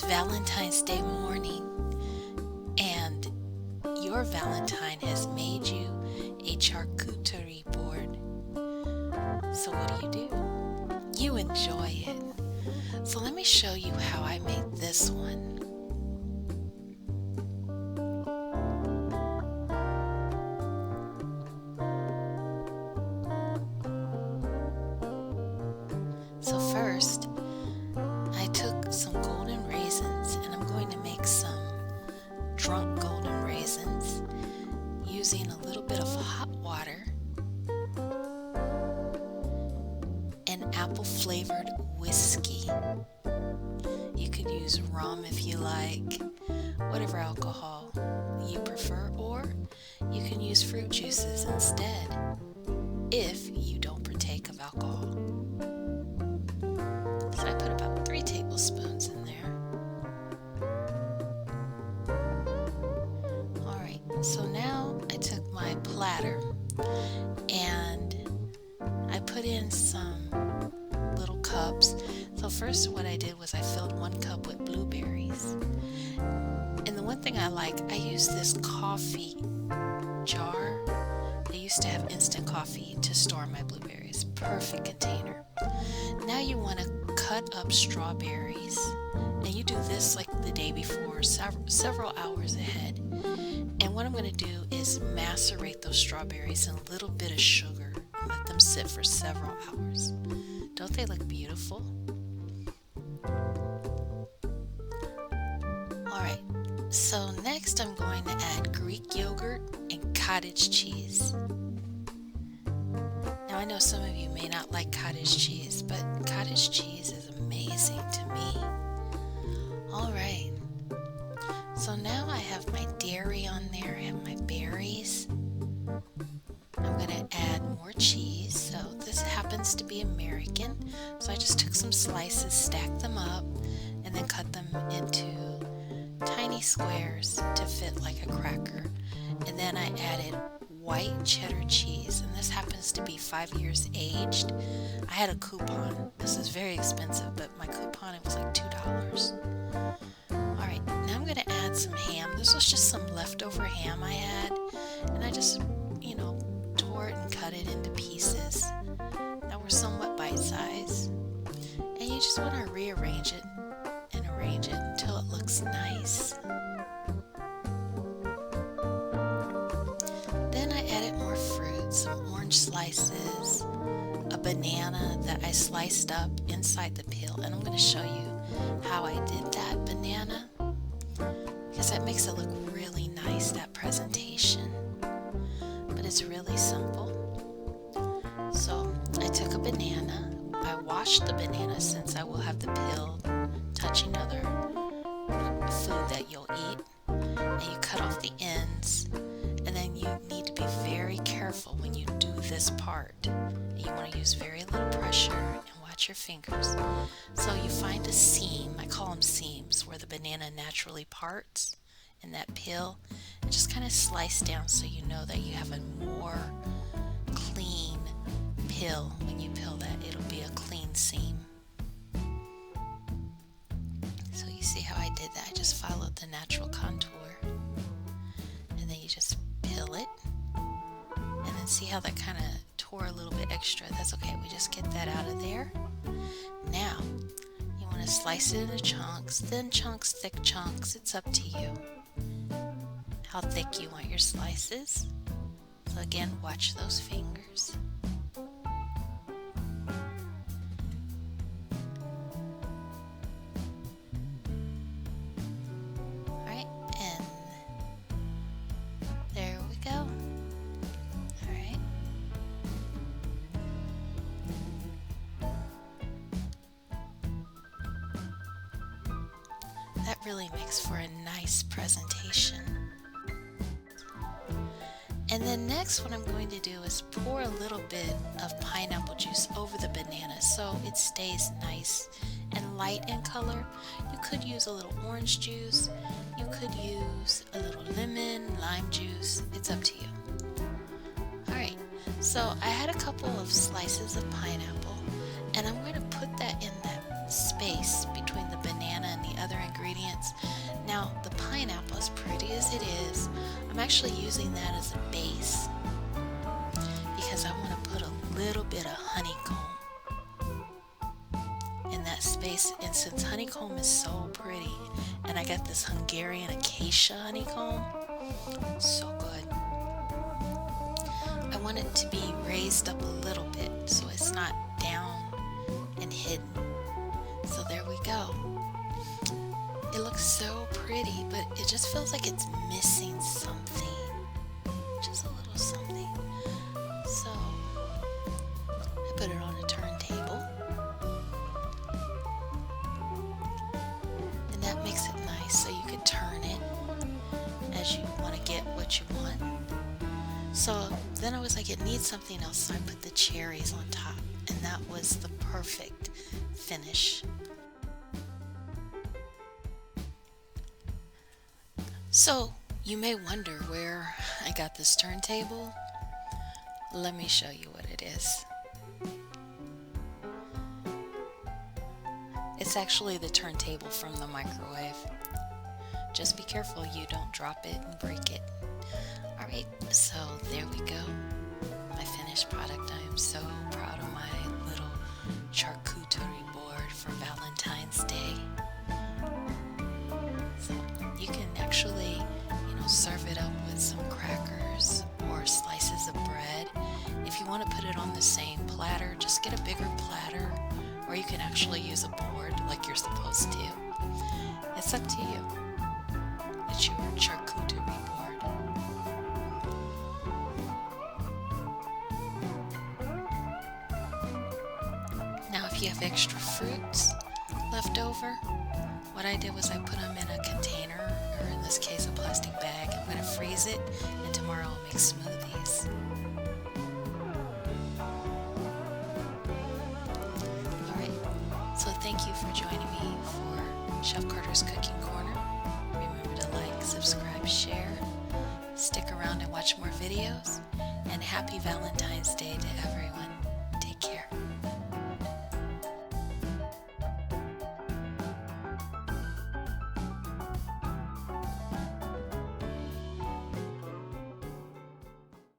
Valentine's Day morning, and your Valentine has made you a charcuterie board. So what do? You enjoy it. So let me show you how I made this one. So first, I took some golden raisins, and I'm going to make some drunk golden raisins using a little bit of hot water and apple flavored whiskey. You could use rum if you like, whatever alcohol you prefer, or you can use fruit juices instead if you don't partake of alcohol. So I put about 3 tablespoons in there. Alright, so now I took my platter and I put in some little cups. So first what I did was I filled 1 cup with blueberries. And the one thing I like, I use this coffee jar. I used to have instant coffee to store my blueberries. Perfect container. Now you want to cut up strawberries, and you do this like the day before, several hours ahead. And what I'm going to do is macerate those strawberries in a little bit of sugar and let them sit for several hours. Don't they look beautiful? Alright, so next I'm going to add Greek yogurt and cottage cheese. Now I know some of you may not like cottage cheese, but cottage cheese is amazing to me. Alright, so now I have my dairy on there, I have my berries. I'm going to add more cheese, so this happens to be American, so I just took some slices, stacked them up, and then cut them into tiny squares to fit like a cracker. And then I added white cheddar cheese, and this happens to be 5 years aged. I had a coupon. This is very expensive, but my coupon, it was like $2. Alright, now I'm going to add some ham. This was just some leftover ham I had, and I just, tore it and cut it into pieces that were somewhat bite-sized. And you just want to rearrange it and arrange it until it looks nice. Then I added more fruit, some orange slices, a banana that I sliced up inside the peel, and I'm going to show you how I did that banana because that makes it look really nice, that presentation. But it's really simple. So I took a banana, I washed the banana since I will have the peel touching other food that you'll eat, and you cut off the ends. And then you need to be very careful when you do this part. And you want to use very little pressure and watch your fingers. So you find a seam, I call them seams, where the banana naturally parts in that peel, and just kind of slice down so you know that you have a more clean peel. When you peel that, it'll be a clean seam. So you see how I did that? I just followed the natural contour. And then you just peel it, and then see how that kind of tore a little bit extra. That's okay, we just get that out of there. Now you want to slice it into chunks, thin chunks, thick chunks, it's up to you how thick you want your slices. So again, watch those fingers. That really makes for a nice presentation. And then next what I'm going to do is pour a little bit of pineapple juice over the banana so it stays nice and light in color. You could use a little orange juice, you could use a little lemon, lime juice, it's up to you. Alright, so I had a couple of slices of pineapple, and I'm going to put that in that space between the banana and the other ingredients ingredients. Now, the pineapple, as pretty as it is, I'm actually using that as a base because I want to put a little bit of honeycomb in that space. And since honeycomb is so pretty, and I got this Hungarian acacia honeycomb, so good. I want it to be raised up a little bit so it's not down and hidden. So there we go. It looks so pretty, but it just feels like it's missing something. Just a little something. So I put it on a turntable. And that makes it nice so you can turn it as you want to get what you want. So then I was like, it needs something else, so I put the cherries on top, and that was the perfect finish. So you may wonder where I got this turntable. Let me show you what it is. It's actually the turntable from the microwave. Just be careful you don't drop it and break it. Alright, so there we go. My finished product. I am so proud of my little charcuterie board for Valentine's Day. So you can actually, serve it up with some crackers or slices of bread. If you want to put it on the same platter, just get a bigger platter, or you can actually use a board like you're supposed to. It's up to you. It's your charcuterie board. Now if you have extra fruits left over, what I did was I put them in a container, or in this case a plastic bag. I'm going to freeze it, and tomorrow I'll make smoothies. Alright, so thank you for joining me for Chef Carter's Cooking Corner. Remember to like, subscribe, share, stick around and watch more videos, and happy Valentine's Day to everyone.